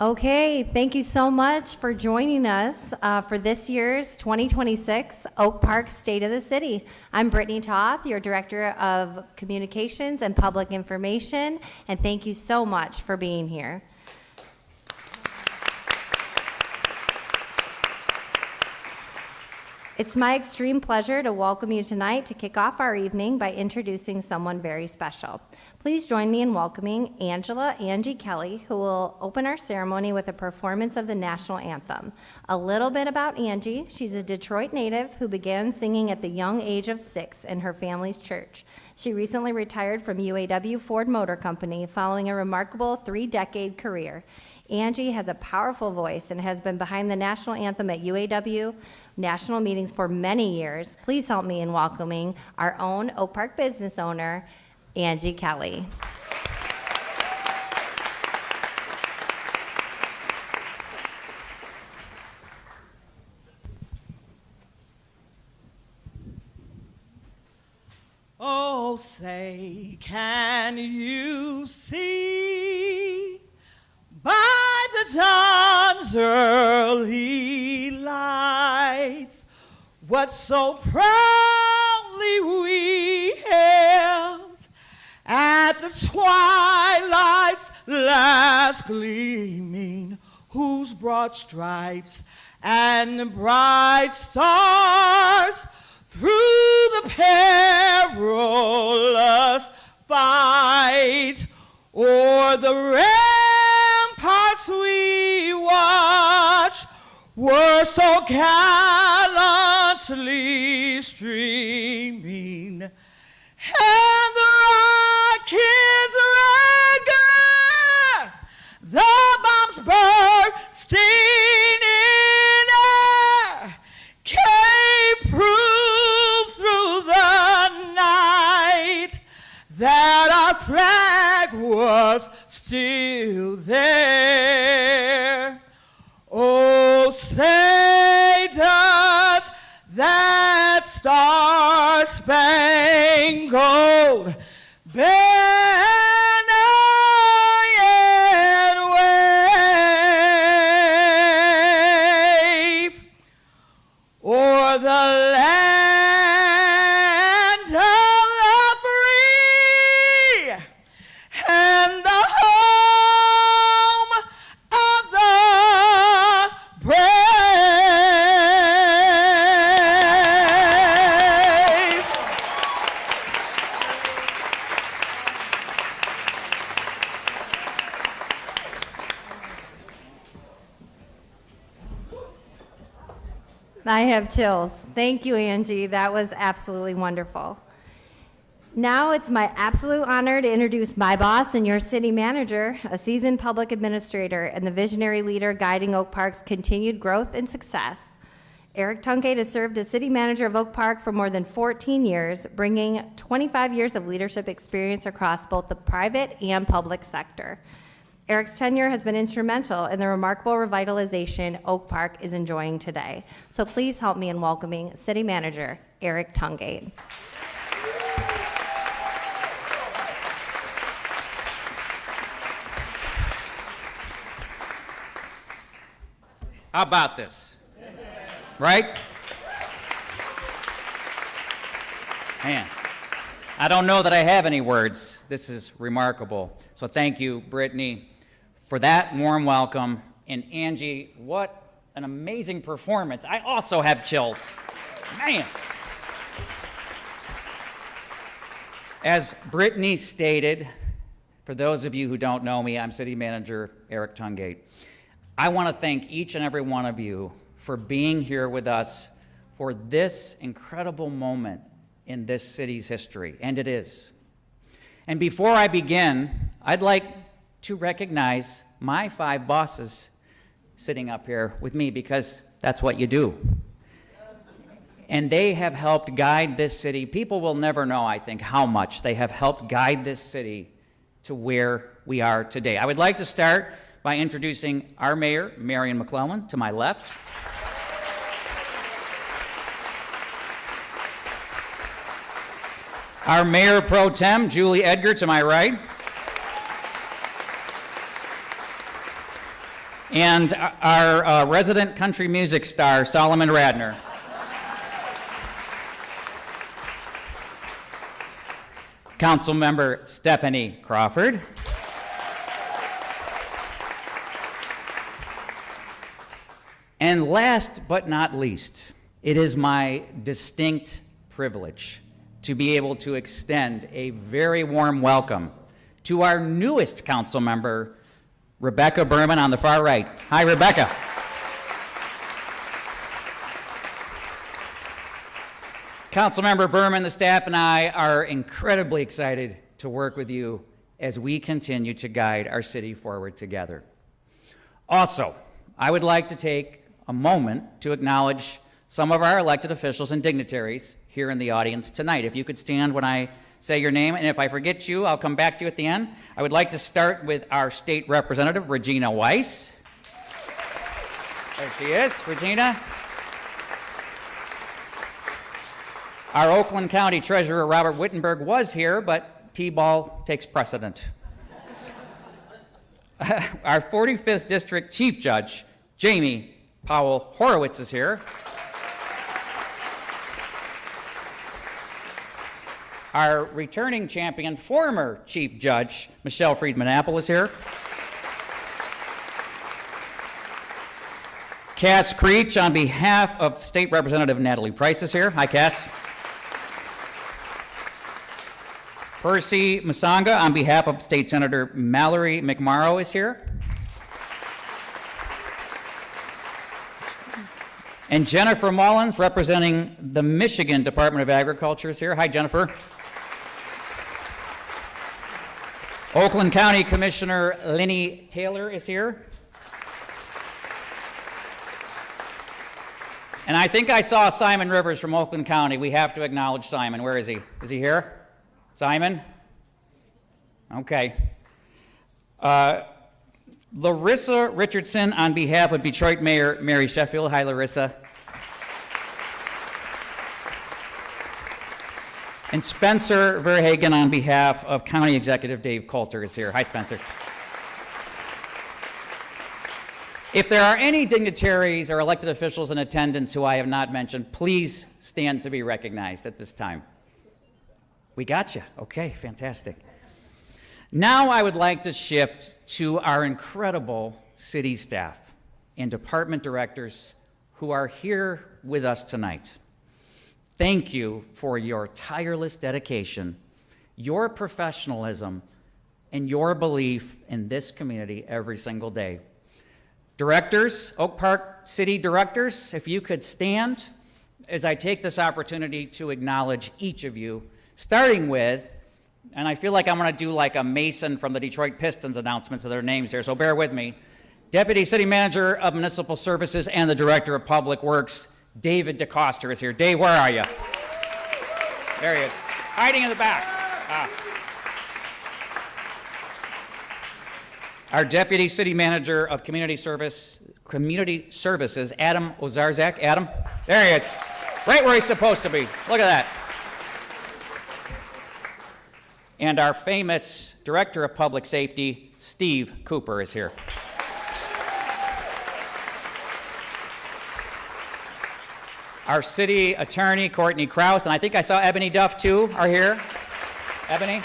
Okay, thank you so much for joining us for this year's 2026 Oak Park State of the City. I'm Brittany Toth, your Director of Communications and Public Information, and thank you so much for being here. It's my extreme pleasure to welcome you tonight to kick off our evening by introducing someone very special. Please join me in welcoming Angie Kelly, who will open our ceremony with a performance of the national anthem. A little bit about Angie. She's a Detroit native who began singing at the young age of 6 in her family's church. She recently retired from UAW Ford Motor Company following a remarkable 3-decade career. Angie has a powerful voice and has been behind the national anthem at UAW national meetings for many years. Please help me in welcoming our own Oak Park business owner, Angie Kelly. Oh, say, can you see by the dawn's early lights what so proudly we hailed at the twilight's last gleaming, whose broad stripes and bright stars through the perilous fight o'er the ramparts we watch were so gallantly streaming, and the rocket's red glare, the bombs bursting in air, gave proof through the night that our flag was still there. Oh, say does that star-spangled banner yet wave o'er the land of the free and the home of the brave. I have chills. Thank you, Angie. That was absolutely wonderful. Now it's my absolute honor to introduce my boss and your city manager, a seasoned public administrator and the visionary leader guiding Oak Park's continued growth and success. Eric Tungate has served as city manager of Oak Park for more than 14 years, bringing 25 years of leadership experience across both the private and public sector. Eric's tenure has been instrumental in the remarkable revitalization Oak Park is enjoying today. So please help me in welcoming city manager Eric Tungate. How about this? Right? Man, I don't know that I have any words. This is remarkable. So thank you, Brittany, for that warm welcome. And Angie, what an amazing performance. I also have chills. Man. As Brittany stated, for those of you who don't know me, I'm City Manager Eric Tungate. I want to thank each and every one of you for being here with us for this incredible moment in this city's history, and it is. And before I begin, I'd like to recognize my 5 bosses sitting up here with me, because that's what you do. And they have helped guide this city. People will never know, I think, how much they have helped guide this city to where we are today. I would like to start by introducing our mayor, Marion McClellan, to my left. Our mayor pro tem, Julie Edgar, to my right. And our resident country music star, Solomon Radner. Councilmember Stephanie Crawford. And last but not least, it is my distinct privilege to be able to extend a very warm welcome to our newest council member, Rebecca Berman on the far right. Hi, Rebecca. Councilmember Berman, the staff, and I are incredibly excited to work with you as we continue to guide our city forward together. Also, I would like to take a moment to acknowledge some of our elected officials and dignitaries here in the audience tonight. If you could stand when I say your name, and if I forget you, I'll come back to you at the end. I would like to start with our state representative, Regina Weiss. There she is, Regina. Our Oakland County Treasurer, Robert Wittenberg, was here, but T-ball takes precedent. Our 45th District Chief Judge, Jamie Powell Horowitz, is here. Our returning champion, former Chief Judge, Michelle Friedman Apple, is here. Cass Creech, on behalf of State Representative Natalie Price, is here. Hi, Cass. Percy Masanga, on behalf of State Senator Mallory McMorrow, is here. And Jennifer Mullins, representing the Michigan Department of Agriculture, is here. Hi, Jennifer. Oakland County Commissioner Lenny Taylor is here. And I think I saw Simon Rivers from Oakland County. We have to acknowledge Simon. Where is he? Is he here? Simon? Okay. Larissa Richardson, on behalf of Detroit Mayor Mary Sheffield. Hi, Larissa. And Spencer Verhagen, on behalf of County Executive Dave Coulter, is here. Hi, Spencer. If there are any dignitaries or elected officials in attendance who I have not mentioned, please stand to be recognized at this time. We got you. Okay, fantastic. Now I would like to shift to our incredible city staff and department directors who are here with us tonight. Thank you for your tireless dedication, your professionalism, and your belief in this community every single day. Directors, Oak Park City directors, if you could stand as I take this opportunity to acknowledge each of you, starting with, and I feel like I'm going to do like a Mason from the Detroit Pistons announcements of their names here, so bear with me. Deputy City Manager of Municipal Services and the Director of Public Works, David DeCoster, is here. Dave, where are you? There he is, hiding in the back. Our Deputy City Manager of Community Services, Adam Ozarzak. Adam, there he is, right where he's supposed to be. Look at that. And our famous Director of Public Safety, Steve Cooper, is here. Our City Attorney, Courtney Kraus, and I think I saw Ebony Duff too, are here. Ebony.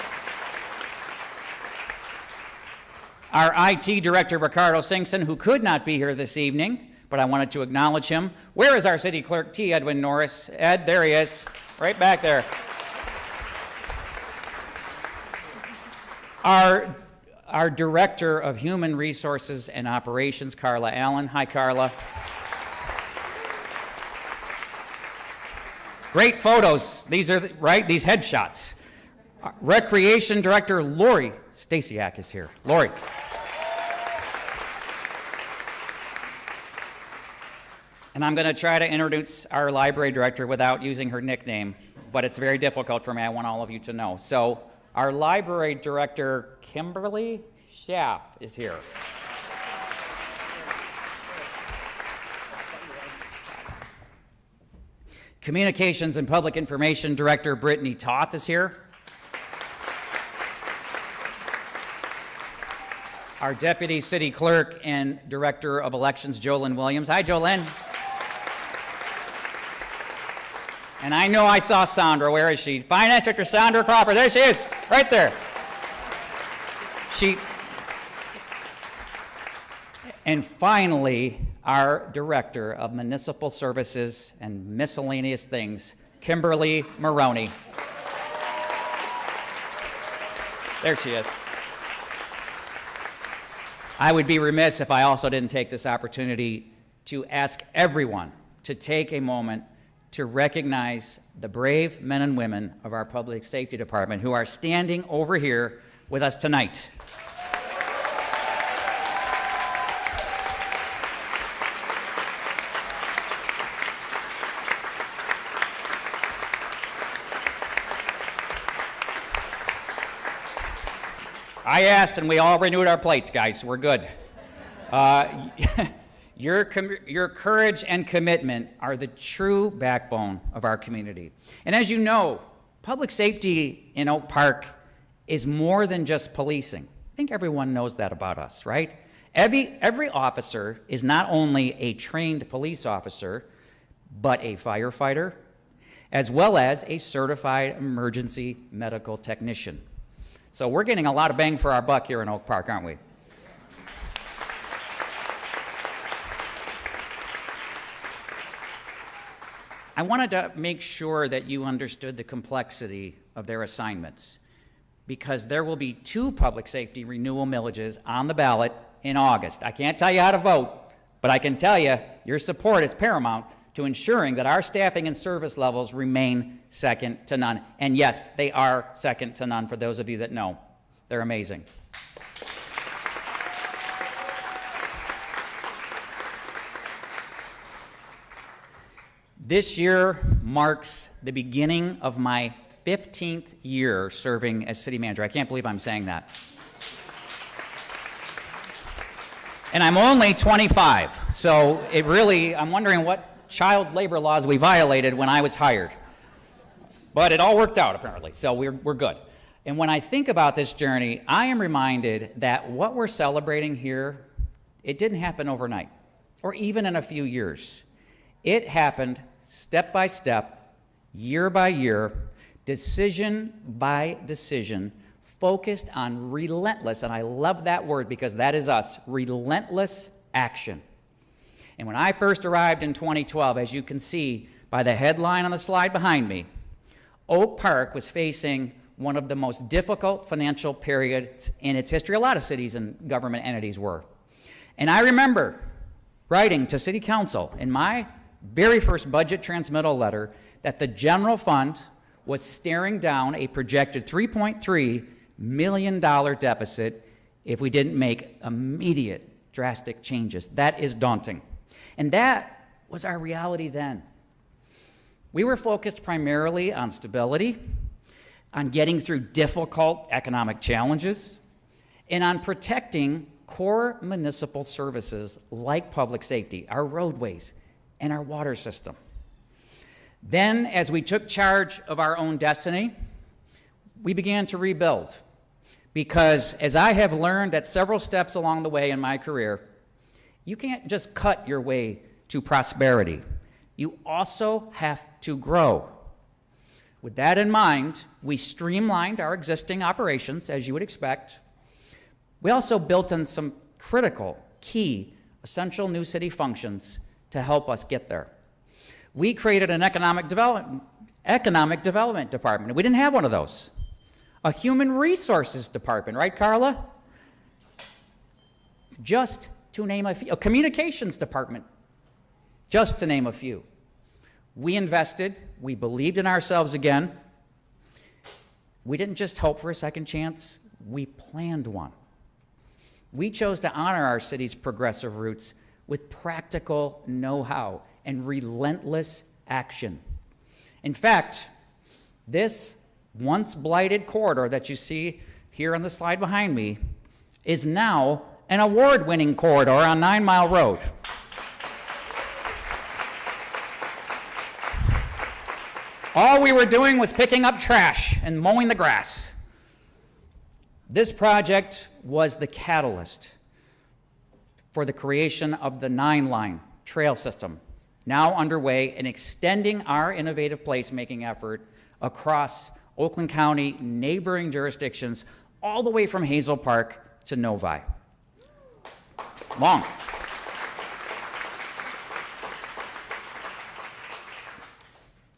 Our IT Director, Ricardo Singson, who could not be here this evening, but I wanted to acknowledge him. Where is our City Clerk, T. Edwin Norris? Ed, there he is, right back there. Our Director of Human Resources and Operations, Carla Allen. Hi, Carla. Great photos. These are, right, these headshots. Recreation Director, Lori Stasiak, is here. Lori. And I'm going to try to introduce our Library Director without using her nickname, but it's very difficult for me. I want all of you to know. So, our Library Director, Kimberly Schaff, is here. Communications and Public Information Director, Brittany Toth, is here. our Deputy City Clerk and Director of Elections, Jolynn Williams. Hi, Jolynn. And I know I saw Sandra. Where is she? Finance Director Sandra Crawford. There she is, right there. And finally, our Director of Municipal Services and Miscellaneous Things, Kimberly Maroney. There she is. I would be remiss if I also didn't take this opportunity to ask everyone to take a moment to recognize the brave men and women of our Public Safety Department who are standing over here with us tonight. I asked, and we all renewed our plates, guys. We're good. Your courage and commitment are the true backbone of our community. And as you know, public safety in Oak Park is more than just policing. I think everyone knows that about us, right? Every officer is not only a trained police officer, but a firefighter, as well as a certified emergency medical technician. So we're getting a lot of bang for our buck here in Oak Park, aren't we? I wanted to make sure that you understood the complexity of their assignments, because there will be 2 public safety renewal millages on the ballot in August. I can't tell you how to vote, but I can tell you your support is paramount to ensuring that our staffing and service levels remain second to none. And yes, they are second to none for those of you that know. They're amazing. This year marks the beginning of my 15th year serving as city manager. I can't believe I'm saying that. And I'm only 25, so I'm wondering what child labor laws we violated when I was hired. But it all worked out, apparently, so we're good. And when I think about this journey, I am reminded that what we're celebrating here, it didn't happen overnight, or even in a few years. It happened step by step, year by year, decision by decision, focused on relentless, and I love that word because that is us, relentless action. And when I first arrived in 2012, as you can see by the headline on the slide behind me, Oak Park was facing one of the most difficult financial periods in its history. A lot of cities and government entities were. And I remember writing to City Council in my very first budget transmittal letter that the general fund was staring down a projected $3.3 million deficit if we didn't make immediate drastic changes. That is daunting. And that was our reality then. We were focused primarily on stability, on getting through difficult economic challenges, and on protecting core municipal services like public safety, our roadways, and our water system. Then, as we took charge of our own destiny, we began to rebuild. Because as I have learned at several steps along the way in my career, you can't just cut your way to prosperity. You also have to grow. With that in mind, we streamlined our existing operations, as you would expect. We also built in some critical, key, essential new city functions to help us get there. We created an economic development department. We didn't have one of those. A human resources department, right, Carla? Just to name a few. A communications department, just to name a few. We invested, we believed in ourselves again. We didn't just hope for a second chance, we planned one. We chose to honor our city's progressive roots with practical know-how and relentless action. In fact, this once blighted corridor that you see here on the slide behind me is now an award-winning corridor on 9 Mile Road. All we were doing was picking up trash and mowing the grass. This project was the catalyst for the creation of the 9-line trail system, now underway and extending our innovative placemaking effort across Oakland County, neighboring jurisdictions, all the way from Hazel Park to Novi. Long.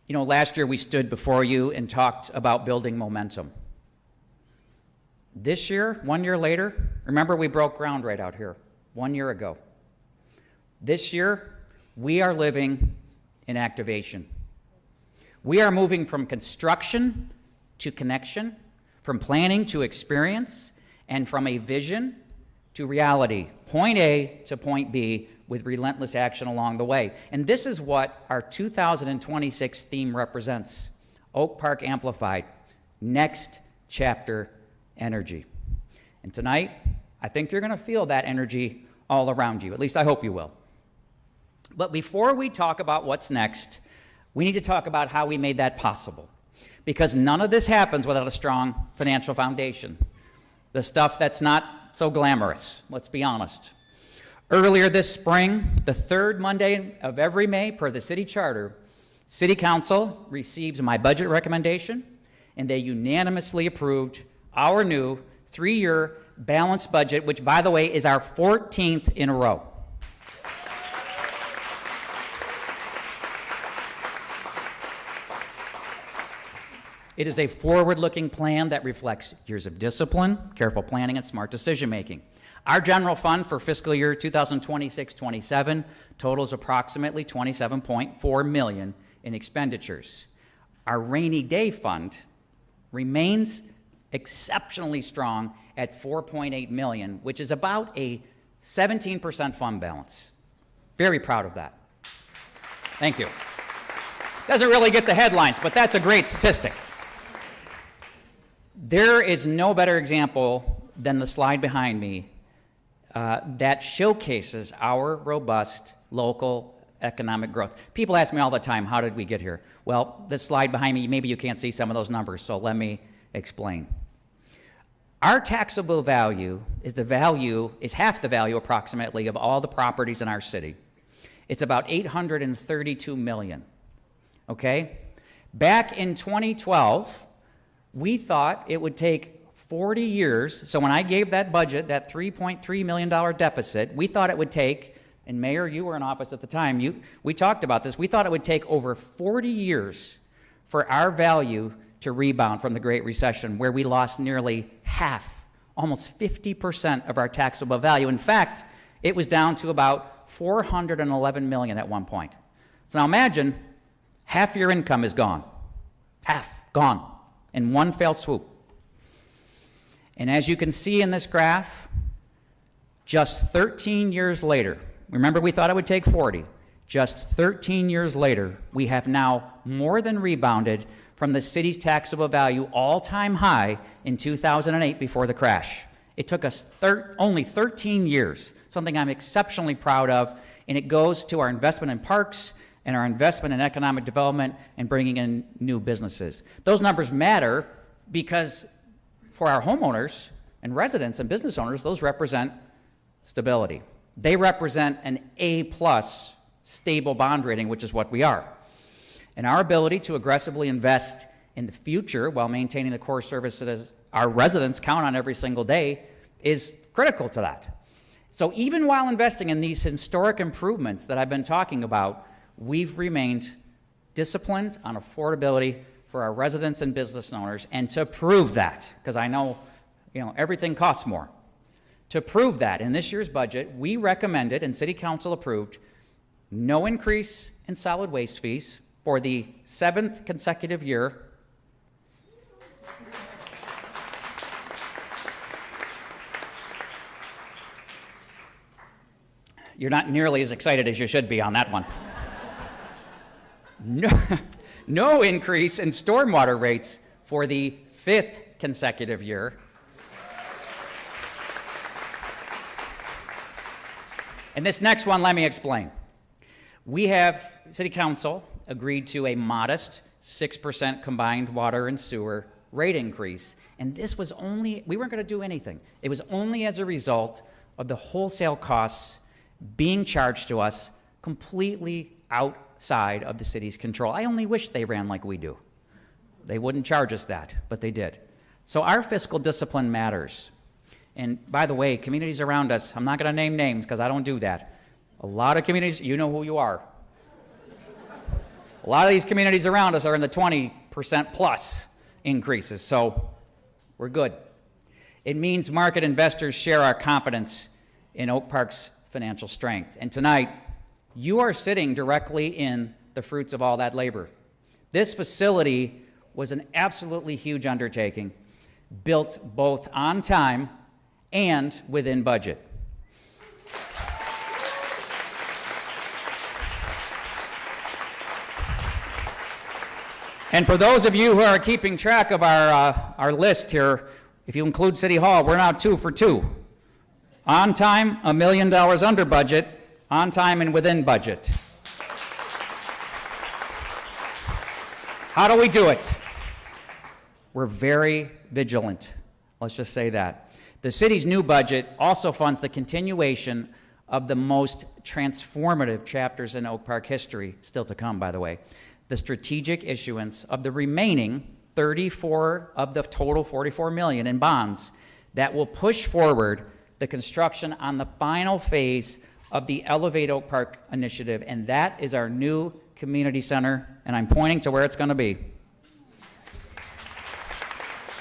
You know, last year we stood before you and talked about building momentum. This year, 1 year later, remember we broke ground right out here 1 year ago. This year, we are living in activation. We are moving from construction to connection, from planning to experience, and from a vision to reality, point A to point B, with relentless action along the way. And this is what our 2026 theme represents: Oak Park Amplified, Next Chapter Energy. And tonight, I think you're going to feel that energy all around you. At least I hope you will. But before we talk about what's next, we need to talk about how we made that possible. Because none of this happens without a strong financial foundation. The stuff that's not so glamorous, let's be honest. Earlier this spring, the third Monday of every May, per the city charter, City Council received my budget recommendation, and they unanimously approved our new 3-year balanced budget, which, by the way, is our 14th in a row. It is a forward-looking plan that reflects years of discipline, careful planning, and smart decision-making. Our general fund for fiscal year 2026-27 totals approximately $27.4 million in expenditures. Our rainy day fund remains exceptionally strong at $4.8 million, which is about a 17% fund balance. Very proud of that. Thank you. Doesn't really get the headlines, but that's a great statistic. There is no better example than the slide behind me that showcases our robust local economic growth. People ask me all the time, how did we get here? Well, this slide behind me, maybe you can't see some of those numbers, so let me explain. Our taxable value is half the value approximately of all the properties in our city. It's about $832 million, okay? Back in 2012, we thought it would take 40 years, so when I gave that budget, that $3.3 million deficit, we thought it would take, and Mayor, you were in office at the time, we talked about this, we thought it would take over 40 years for our value to rebound from the Great Recession, where we lost nearly half, almost 50% of our taxable value. In fact, it was down to about $411 million at one point. So now imagine, half your income is gone. Half, gone, in one fell swoop. And as you can see in this graph, just 13 years later, remember we thought it would take 40, just 13 years later, we have now more than rebounded from the city's taxable value all-time high in 2008 before the crash. It took us only 13 years, something I'm exceptionally proud of, and it goes to our investment in parks and our investment in economic development and bringing in new businesses. Those numbers matter because for our homeowners and residents and business owners, those represent stability. They represent an A+ stable bond rating, which is what we are. And our ability to aggressively invest in the future while maintaining the core services our residents count on every single day is critical to that. So even while investing in these historic improvements that I've been talking about, we've remained disciplined on affordability for our residents and business owners. And to prove that, because I know, everything costs more. To prove that, in this year's budget, we recommended and City Council approved no increase in solid waste fees for the 7th consecutive year. You're not nearly as excited as you should be on that one. No increase in stormwater rates for the 5th consecutive year. And this next one, let me explain. City Council agreed to a modest 6% combined water and sewer rate increase. And this was we weren't going to do anything. It was only as a result of the wholesale costs being charged to us completely outside of the city's control. I only wish they ran like we do. They wouldn't charge us that, but they did. So our fiscal discipline matters. And by the way, communities around us, I'm not going to name names because I don't do that. A lot of communities, you know who you are. A lot of these communities around us are in the 20% plus increases, so we're good. It means market investors share our confidence in Oak Park's financial strength. And tonight, you are sitting directly in the fruits of all that labor. This facility was an absolutely huge undertaking, built both on time and within budget. And for those of you who are keeping track of our list here, if you include City Hall, we're now 2 for 2. On time, $1 million under budget, on time and within budget. How do we do it? We're very vigilant. Let's just say that. The city's new budget also funds the continuation of the most transformative chapters in Oak Park history, still to come, by the way. The strategic issuance of the remaining 34 of the total 44 million in bonds that will push forward the construction on the final phase of the Elevate Oak Park initiative, and that is our new community center, and I'm pointing to where it's going to be.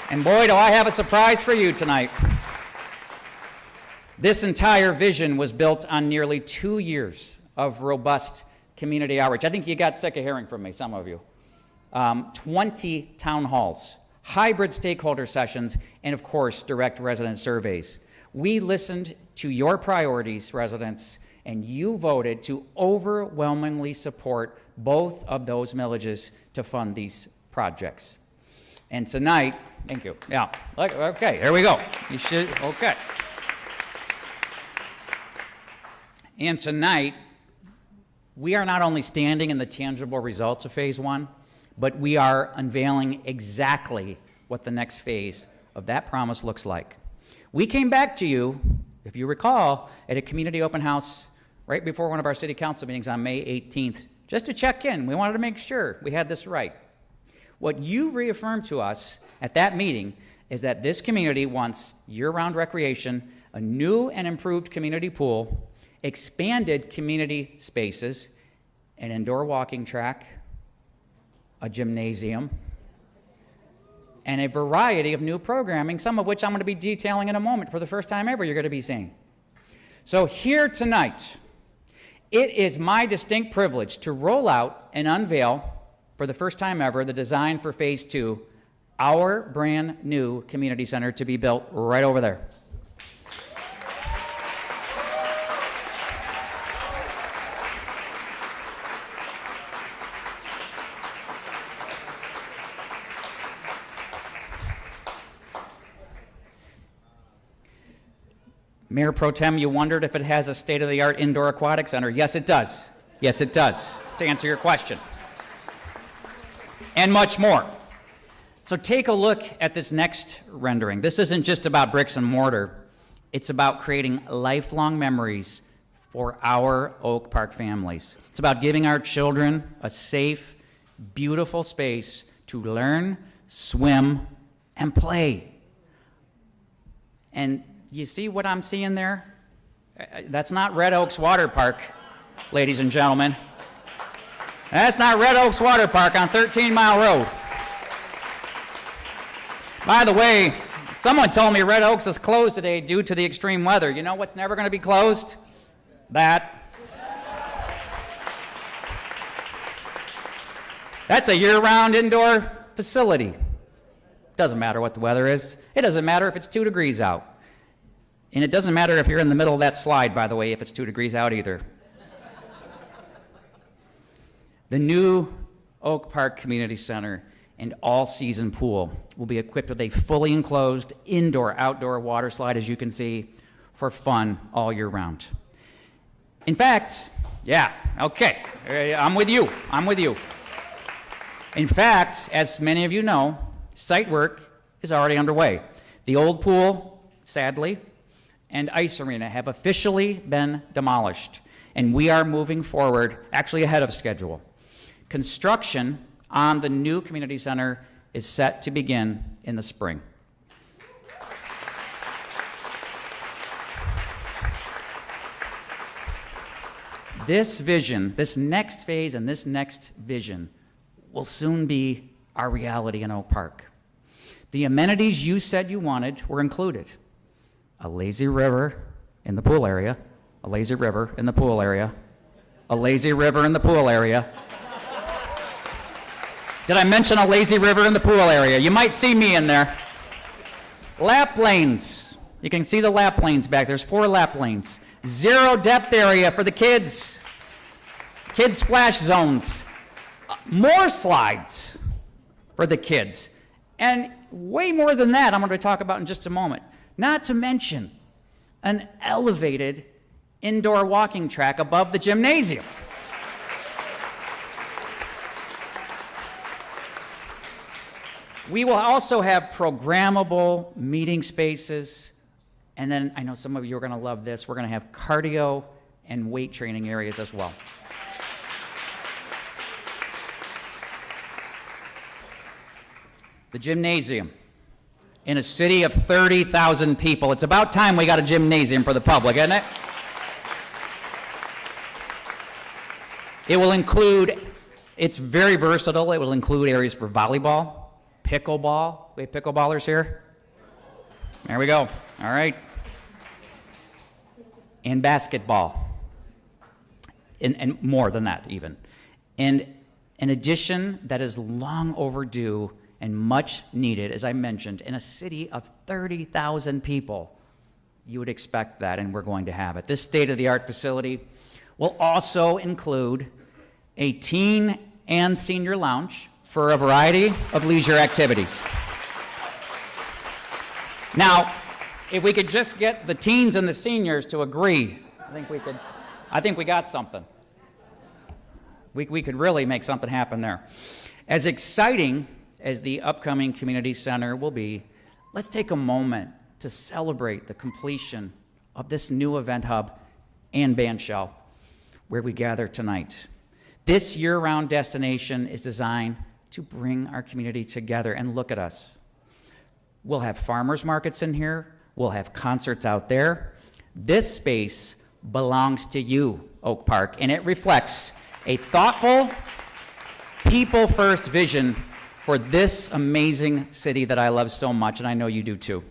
And boy, do I have a surprise for you tonight. This entire vision was built on nearly 2 years of robust community outreach. I think you got sick of hearing from me, some of you. 20 town halls, hybrid stakeholder sessions, and of course, direct resident surveys. We listened to your priorities, residents, and you voted to overwhelmingly support both of those millages to fund these projects. And tonight, thank you. Yeah, okay, here we go. You should, okay. And tonight, we are not only standing in the tangible results of phase 1, but we are unveiling exactly what the next phase of that promise looks like. We came back to you, if you recall, at a community open house right before one of our city council meetings on May 18th, just to check in. We wanted to make sure we had this right. What you reaffirmed to us at that meeting is that this community wants year-round recreation, a new and improved community pool, expanded community spaces, an indoor walking track, a gymnasium, and a variety of new programming, some of which I'm going to be detailing in a moment for the first time ever you're going to be seeing. So here tonight, it is my distinct privilege to roll out and unveil, for the first time ever, the design for phase 2, our brand new community center to be built right over there. Mayor Pro Tem, you wondered if it has a state-of-the-art indoor aquatic center. Yes, it does. Yes, it does, to answer your question. And much more. So take a look at this next rendering. This isn't just about bricks and mortar. It's about creating lifelong memories for our Oak Park families. It's about giving our children a safe, beautiful space to learn, swim, and play. And you see what I'm seeing there? That's not Red Oaks Water Park, ladies and gentlemen. That's not Red Oaks Water Park on 13 Mile Road. By the way, someone told me Red Oaks is closed today due to the extreme weather. You know what's never going to be closed? That. That's a year-round indoor facility. Doesn't matter what the weather is. It doesn't matter if it's 2 degrees out. And it doesn't matter if you're in the middle of that slide, by the way, if it's 2 degrees out either. The new Oak Park Community Center and all-season pool will be equipped with a fully enclosed indoor-outdoor water slide, as you can see, for fun all year round. In fact, yeah, okay, I'm with you. In fact, as many of you know, site work is already underway. The old pool, sadly, and ice arena have officially been demolished, and we are moving forward, actually ahead of schedule. Construction on the new community center is set to begin in the spring. This vision, this next phase and this next vision will soon be our reality in Oak Park. The amenities you said you wanted were included. A lazy river in the pool area, a lazy river in the pool area, a lazy river in the pool area. Did I mention a lazy river in the pool area? You might see me in there. Lap lanes. You can see the lap lanes back. There's 4 lap lanes. Zero depth area for the kids. Kids splash zones. More slides for the kids. And way more than that, I'm going to talk about in just a moment. Not to mention an elevated indoor walking track above the gymnasium. We will also have programmable meeting spaces. And then I know some of you are going to love this. We're going to have cardio and weight training areas as well. The gymnasium. In a city of 30,000 people, it's about time we got a gymnasium for the public, isn't it? It will include, it's very versatile. It will include areas for volleyball, pickleball. We have pickleballers here? There we go. All right. And basketball. And more than that, even. And an addition that is long overdue and much needed, as I mentioned, in a city of 30,000 people. You would expect that, and we're going to have it. This state-of-the-art facility will also include a teen and senior lounge for a variety of leisure activities. Now, if we could just get the teens and the seniors to agree, I think we got something. We could really make something happen there. As exciting as the upcoming community center will be, let's take a moment to celebrate the completion of this new event hub and band shell where we gather tonight. This year-round destination is designed to bring our community together, and look at us. We'll have farmers markets in here. We'll have concerts out there. This space belongs to you, Oak Park, and it reflects a thoughtful, people-first vision for this amazing city that I love so much, and I know you do too.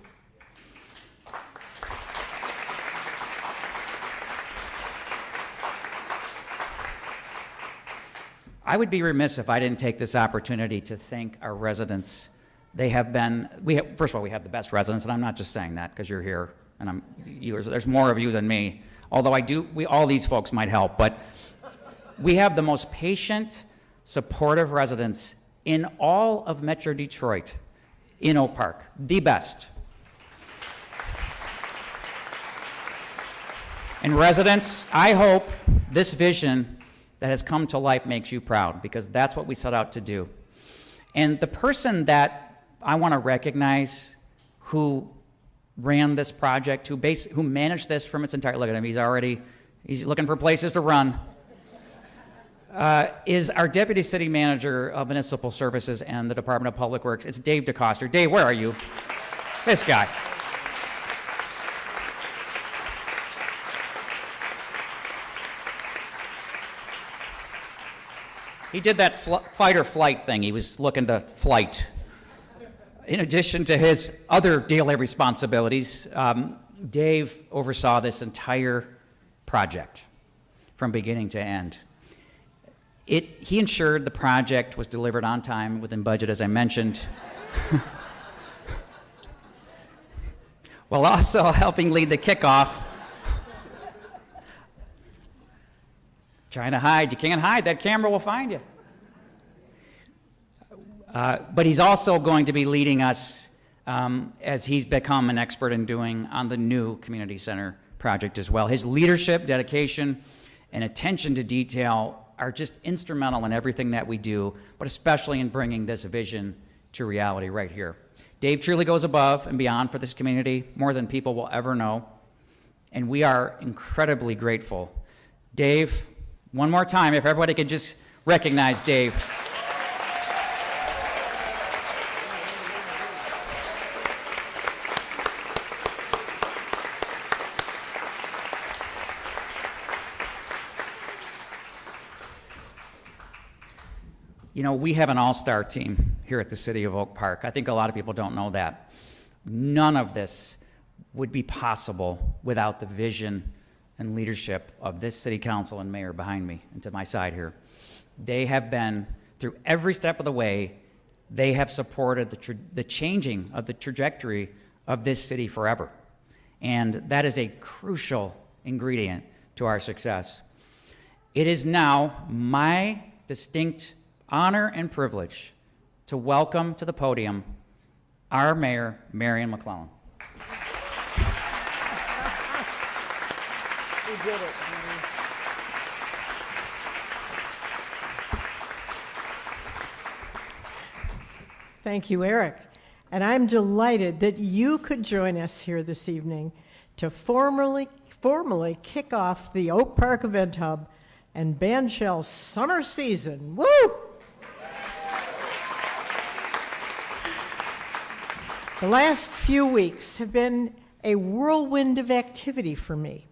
I would be remiss if I didn't take this opportunity to thank our residents. They have been, first of all, we have the best residents, and I'm not just saying that because you're here, and there's more of you than me. Although all these folks might help, but we have the most patient, supportive residents in all of Metro Detroit, in Oak Park, the best. And residents, I hope this vision that has come to life makes you proud, because that's what we set out to do. And the person that I want to recognize who ran this project, who managed this from its entire, look at him, he's looking for places to run, is our Deputy City Manager of Municipal Services and the Department of Public Works. It's Dave DeCoster. Dave, where are you? This guy. He did that fight or flight thing. He was looking to flight. In addition to his other daily responsibilities, Dave oversaw this entire project from beginning to end. He ensured the project was delivered on time, within budget, as I mentioned, while also helping lead the kickoff. Trying to hide. You can't hide. That camera will find you. But he's also going to be leading us as he's become an expert in doing on the new community center project as well. His leadership, dedication, and attention to detail are just instrumental in everything that we do, but especially in bringing this vision to reality right here. Dave truly goes above and beyond for this community, more than people will ever know. and we are incredibly grateful. Dave, one more time, if everybody could just recognize Dave. You know, we have an all-star team here at the City of Oak Park. I think a lot of people don't know that. None of this would be possible without the vision and leadership of this city council and mayor behind me and to my side here. They have been, through every step of the way, they have supported the changing of the trajectory of this city forever. And that is a crucial ingredient to our success. It is now my distinct honor and privilege to welcome to the podium our mayor, Marion McClellan. We did it. Thank you, Eric. And I'm delighted that you could join us here this evening to formally kick off the Oak Park Event Hub and Bandshell summer season. Woo! The last few weeks have been a whirlwind of activity for me.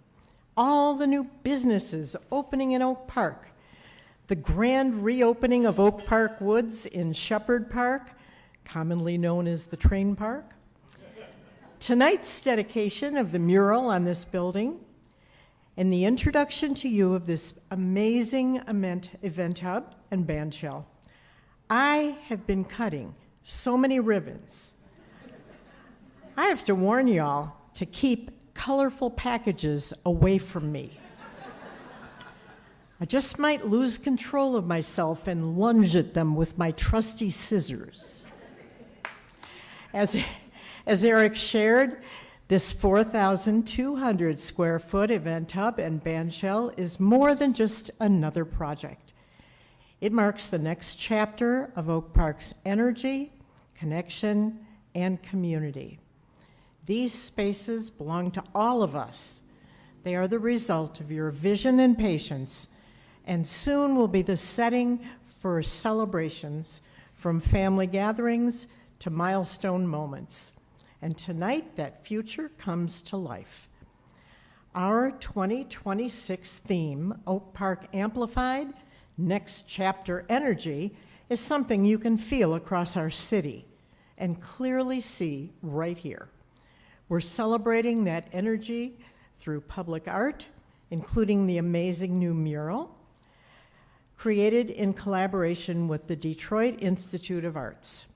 All the new businesses opening in Oak Park, the grand reopening of Oak Park Woods in Shepherd Park, commonly known as the Train Park, tonight's dedication of the mural on this building, and the introduction to you of this amazing event hub and bandshell. I have been cutting so many ribbons. I have to warn y'all to keep colorful packages away from me. I just might lose control of myself and lunge at them with my trusty scissors. As Eric shared, this 4,200 square foot event hub and bandshell is more than just another project. It marks the next chapter of Oak Park's energy, connection, and community. These spaces belong to all of us. They are the result of your vision and patience, and soon will be the setting for celebrations, from family gatherings to milestone moments. And tonight, that future comes to life. Our 2026 theme, Oak Park Amplified, Next Chapter Energy, is something you can feel across our city and clearly see right here. We're celebrating that energy through public art, including the amazing new mural, created in collaboration with the Detroit Institute of Arts.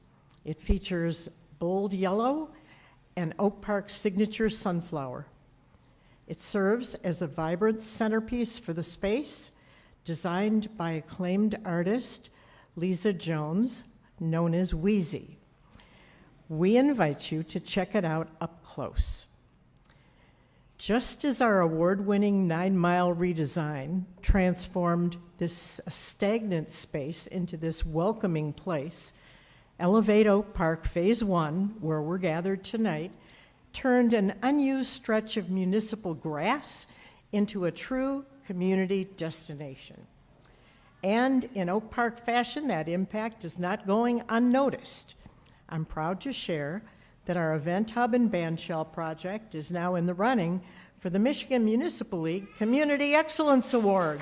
It features bold yellow and Oak Park's signature sunflower. It serves as a vibrant centerpiece for the space, designed by acclaimed artist Lisa Jones, known as Wheezy. We invite you to check it out up close. Just as our award-winning 9-mile redesign transformed this stagnant space into this welcoming place, Elevate Oak Park Phase 1, where we're gathered tonight, turned an unused stretch of municipal grass into a true community destination. And in Oak Park fashion, that impact is not going unnoticed. I'm proud to share that our Event Hub and Bandshell project is now in the running for the Michigan Municipal League Community Excellence Award.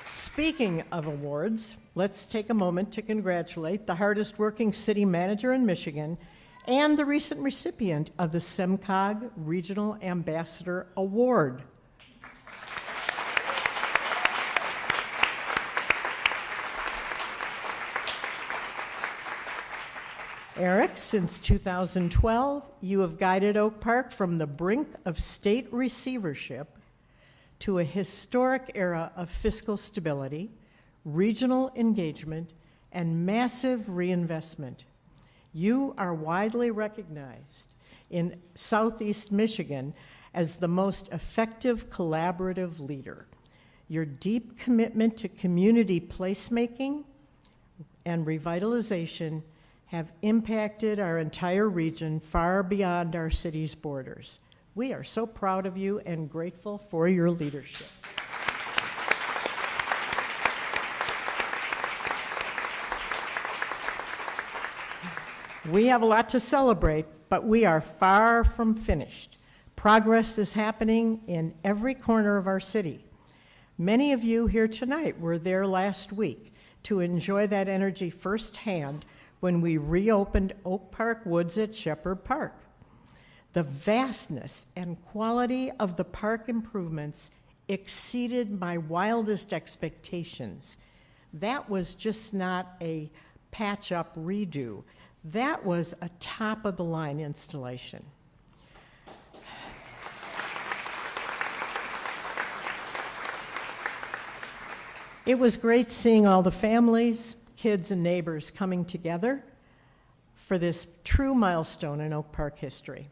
Speaking of awards, let's take a moment to congratulate the hardest working city manager in Michigan and the recent recipient of the SEMCOG Regional Ambassador Award. Eric, since 2012, you have guided Oak Park from the brink of state receivership to a historic era of fiscal stability, regional engagement, and massive reinvestment. You are widely recognized in Southeast Michigan as the most effective collaborative leader. Your deep commitment to community placemaking and revitalization have impacted our entire region far beyond our city's borders. We are so proud of you and grateful for your leadership. We have a lot to celebrate, but we are far from finished. Progress is happening in every corner of our city. Many of you here tonight were there last week to enjoy that energy firsthand when we reopened Oak Park Woods at Shepherd Park. The vastness and quality of the park improvements exceeded my wildest expectations. That was just not a patch-up redo. That was a top-of-the-line installation. It was great seeing all the families, kids, and neighbors coming together for this true milestone in Oak Park history.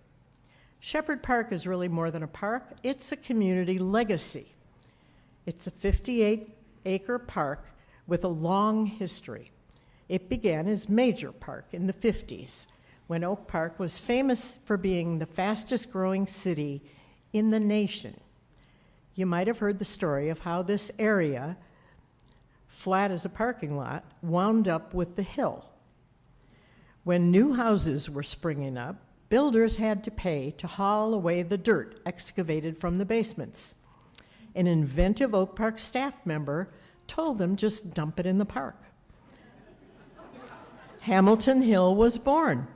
Shepherd Park is really more than a park, it's a community legacy. It's a 58-acre park with a long history. It began as Major Park in the 50s, when Oak Park was famous for being the fastest growing city in the nation. You might have heard the story of how this area, flat as a parking lot, wound up with the hill. When new houses were springing up, builders had to pay to haul away the dirt excavated from the basements. An inventive Oak Park staff member told them just dump it in the park. Hamilton Hill was born.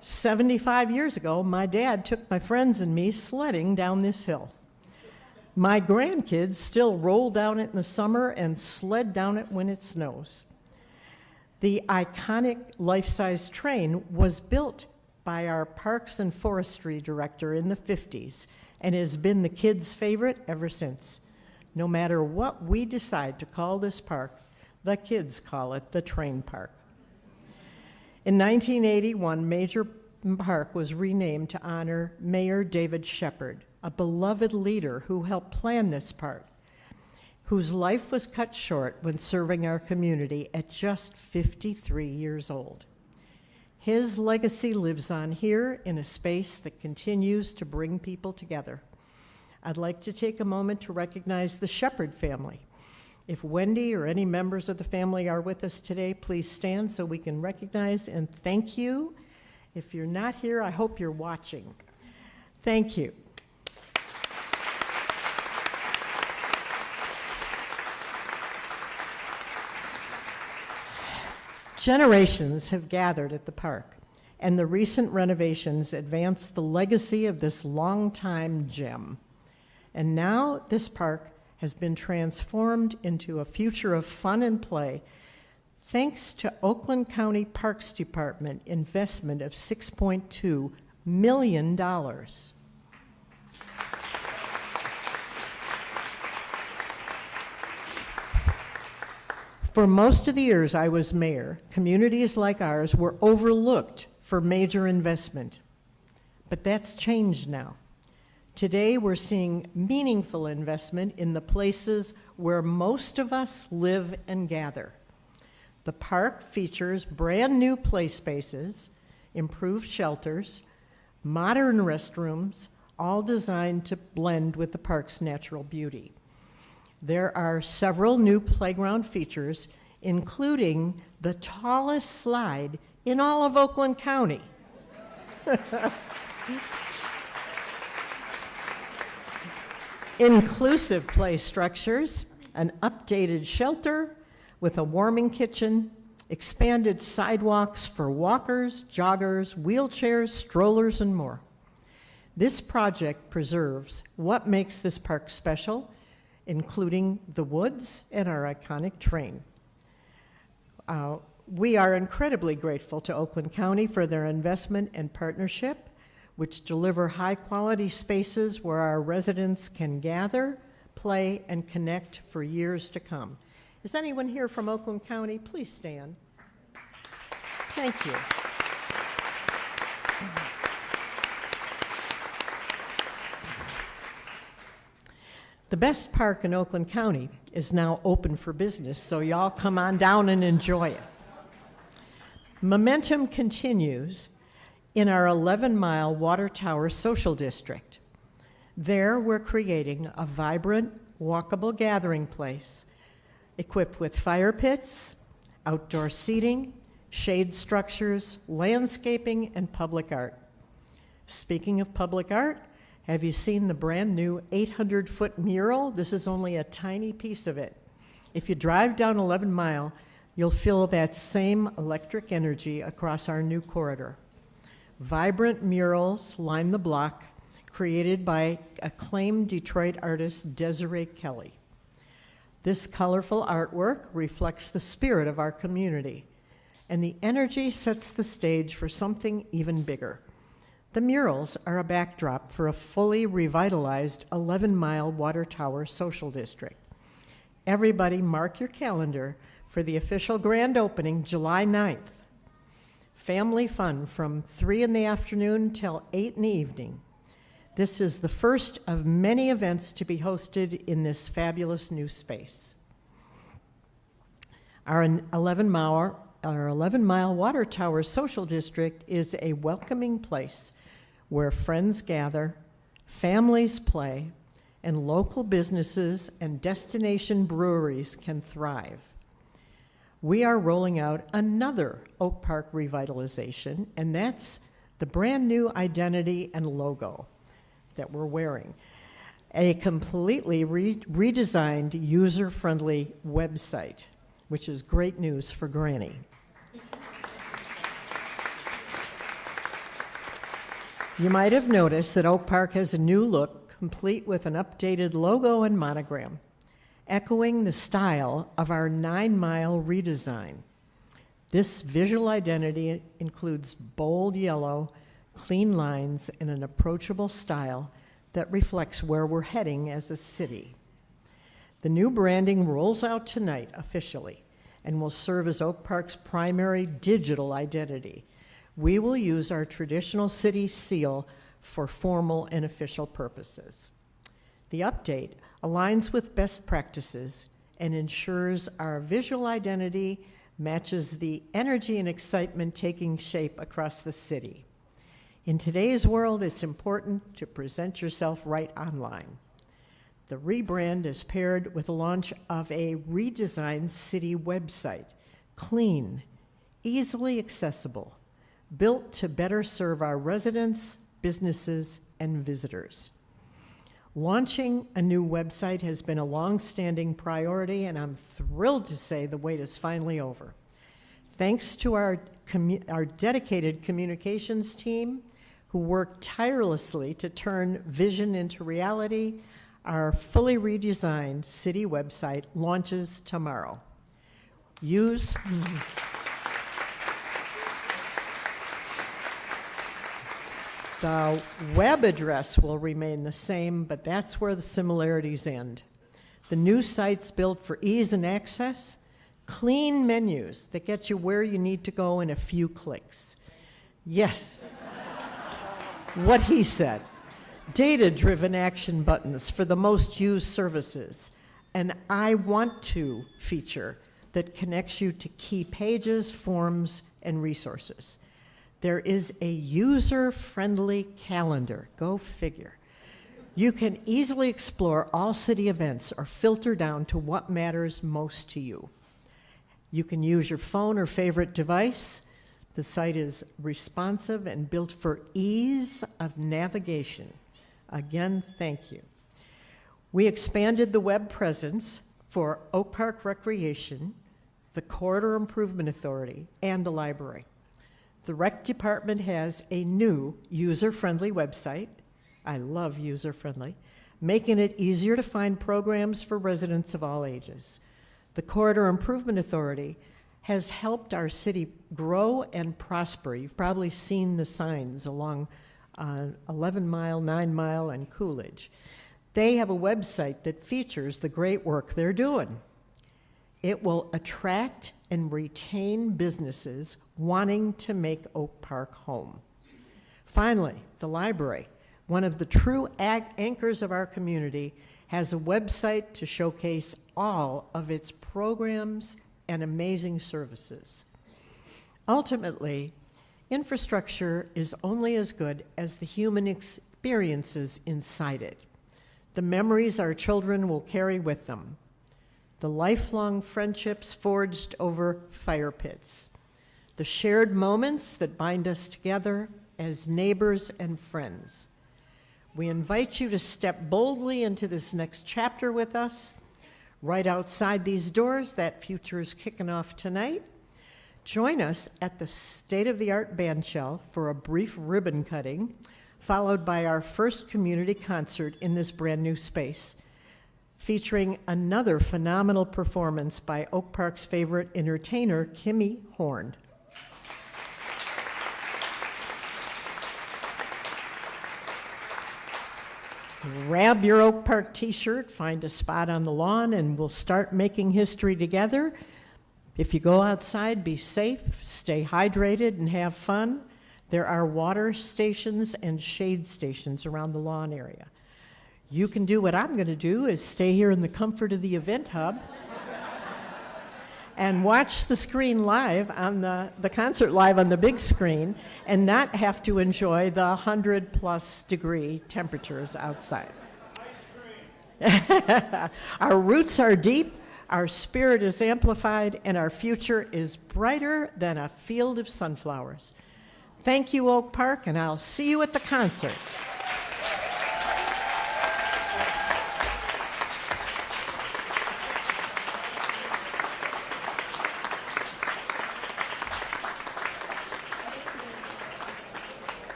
75 years ago, my dad took my friends and me sledding down this hill. My grandkids still roll down it in the summer and sled down it when it snows. The iconic life-size train was built by our Parks and Forestry director in the 50s and has been the kids' favorite ever since. No matter what we decide to call this park, the kids call it the Train Park. In 1981, Major Park was renamed to honor Mayor David Shepherd, a beloved leader who helped plan this park, whose life was cut short when serving our community at just 53 years old. His legacy lives on here in a space that continues to bring people together. I'd like to take a moment to recognize the Shepherd family. If Wendy or any members of the family are with us today, please stand so we can recognize and thank you. If you're not here, I hope you're watching. Thank you. Generations have gathered at the park, and the recent renovations advance the legacy of this longtime gem. And now this park has been transformed into a future of fun and play thanks to Oakland County Parks Department investment of $6.2 million. For most of the years I was mayor, communities like ours were overlooked for major investment. But that's changed now. Today, we're seeing meaningful investment in the places where most of us live and gather. The park features brand new play spaces, improved shelters, modern restrooms, all designed to blend with the park's natural beauty. There are several new playground features, including the tallest slide in all of Oakland County. Inclusive play structures, an updated shelter with a warming kitchen, expanded sidewalks for walkers, joggers, wheelchairs, strollers, and more. This project preserves what makes this park special, including the woods and our iconic train. We are incredibly grateful to Oakland County for their investment and partnership, which deliver high-quality spaces where our residents can gather, play, and connect for years to come. Is anyone here from Oakland County? Please stand. Thank you. The best park in Oakland County is now open for business, so y'all come on down and enjoy it. Momentum continues in our 11-mile Water Tower Social District. There, we're creating a vibrant, walkable gathering place equipped with fire pits, outdoor seating, shade structures, landscaping, and public art. Speaking of public art, have you seen the brand new 800-foot mural? This is only a tiny piece of it. If you drive down 11 Mile, you'll feel that same electric energy across our new corridor. Vibrant murals line the block, created by acclaimed Detroit artist Desiree Kelly. This colorful artwork reflects the spirit of our community, and the energy sets the stage for something even bigger. The murals are a backdrop for a fully revitalized 11-mile Water Tower Social District. Everybody mark your calendar for the official grand opening July 9th. Family fun from 3 in the afternoon till 8 in the evening. This is the first of many events to be hosted in this fabulous new space. Our 11-mile Water Tower Social District is a welcoming place where friends gather, families play, and local businesses and destination breweries can thrive. We are rolling out another Oak Park revitalization, and that's the brand new identity and logo that we're wearing. A completely redesigned, user-friendly website, which is great news for Granny. You might have noticed that Oak Park has a new look, complete with an updated logo and monogram, echoing the style of our 9-mile redesign. This visual identity includes bold yellow, clean lines, and an approachable style that reflects where we're heading as a city. The new branding rolls out tonight officially and will serve as Oak Park's primary digital identity. We will use our traditional city seal for formal and official purposes. The update aligns with best practices and ensures our visual identity matches the energy and excitement taking shape across the city. In today's world, it's important to present yourself right online. The rebrand is paired with the launch of a redesigned city website, clean, easily accessible, built to better serve our residents, businesses, and visitors. Launching a new website has been a long-standing priority, and I'm thrilled to say the wait is finally over. Thanks to our dedicated communications team, who worked tirelessly to turn vision into reality, our fully redesigned city website launches tomorrow. The web address will remain the same, but that's where the similarities end. The new site's built for ease and access, clean menus that get you where you need to go in a few clicks. Yes, what he said. Data-driven action buttons for the most used services. An I want to feature that connects you to key pages, forms, and resources. There is a user-friendly calendar, go figure. You can easily explore all city events or filter down to what matters most to you. You can use your phone or favorite device. The site is responsive and built for ease of navigation. Again, thank you. We expanded the web presence for Oak Park Recreation, the Corridor Improvement Authority, and the library. The rec department has a new user-friendly website. I love user-friendly, making it easier to find programs for residents of all ages. The Corridor Improvement Authority has helped our city grow and prosper. You've probably seen the signs along 11 Mile, 9 Mile, and Coolidge. They have a website that features the great work they're doing. It will attract and retain businesses wanting to make Oak Park home. Finally, the library, one of the true anchors of our community, has a website to showcase all of its programs and amazing services. Ultimately, infrastructure is only as good as the human experiences inside it, the memories our children will carry with them, the lifelong friendships forged over fire pits, the shared moments that bind us together as neighbors and friends. We invite you to step boldly into this next chapter with us. Right outside these doors, that future is kicking off tonight. Join us at the state-of-the-art bandshell for a brief ribbon cutting, followed by our first community concert in this brand new space, featuring another phenomenal performance by Oak Park's favorite entertainer, Kimmy Horn. Grab your Oak Park t-shirt, find a spot on the lawn, and we'll start making history together. If you go outside, be safe, stay hydrated, and have fun. There are water stations and shade stations around the lawn area. You can do what I'm going to do, is stay here in the comfort of the event hub and watch the screen live on the concert live on the big screen and not have to enjoy the 100+ degree temperatures outside. Our roots are deep, our spirit is amplified, and our future is brighter than a field of sunflowers. Thank you, Oak Park, and I'll see you at the concert.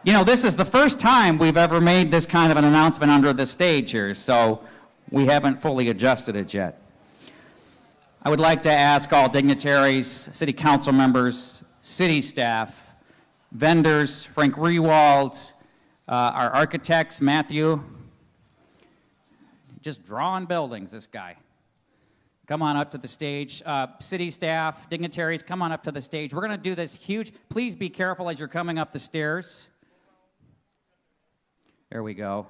You know, this is the first time we've ever made this kind of an announcement under the stage here, so we haven't fully adjusted it yet. I would like to ask all dignitaries, city council members, city staff, vendors, Frank Rewald, our architects, Matthew, just drawing buildings, this guy. Come on up to the stage. City staff, dignitaries, come on up to the stage. We're going to do this huge, please be careful as you're coming up the stairs. There we go.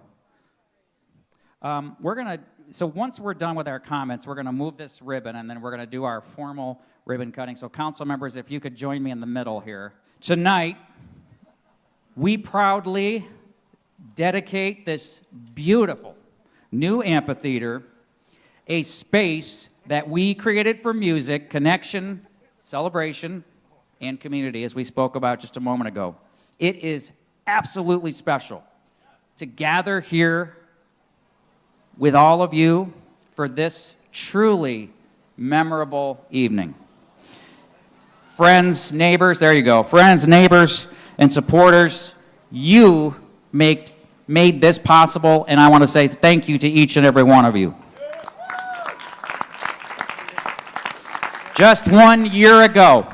So once we're done with our comments, we're gonna move this ribbon and then we're gonna do our formal ribbon cutting. So council members, if you could join me in the middle here. Tonight, we proudly dedicate this beautiful new amphitheater, a space that we created for music, connection, celebration, and community, as we spoke about just a moment ago. It is absolutely special to gather here with all of you for this truly memorable evening. Friends, neighbors, there you go. Friends, neighbors, and supporters, you made this possible, and I want to say thank you to each and every one of you. Just 1 year ago,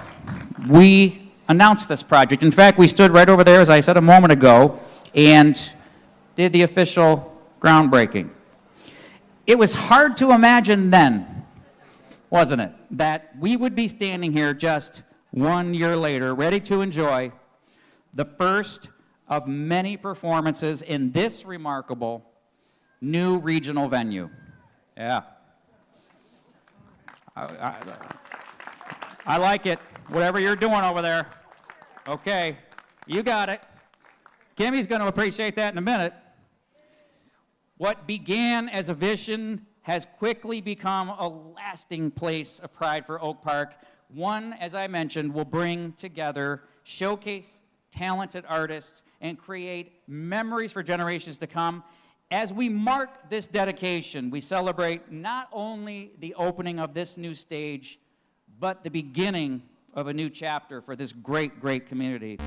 we announced this project. In fact, we stood right over there, as I said a moment ago, and did the official groundbreaking. It was hard to imagine then, wasn't it, that we would be standing here just 1 year later, ready to enjoy the first of many performances in this remarkable new regional venue. Yeah. I like it, whatever you're doing over there. Okay, you got it. Kimmy's going to appreciate that in a minute. What began as a vision has quickly become a lasting place of pride for Oak Park. One, as I mentioned, will bring together, showcase talented artists, and create memories for generations to come. As we mark this dedication, we celebrate not only the opening of this new stage, but the beginning of a new chapter for this great, great community.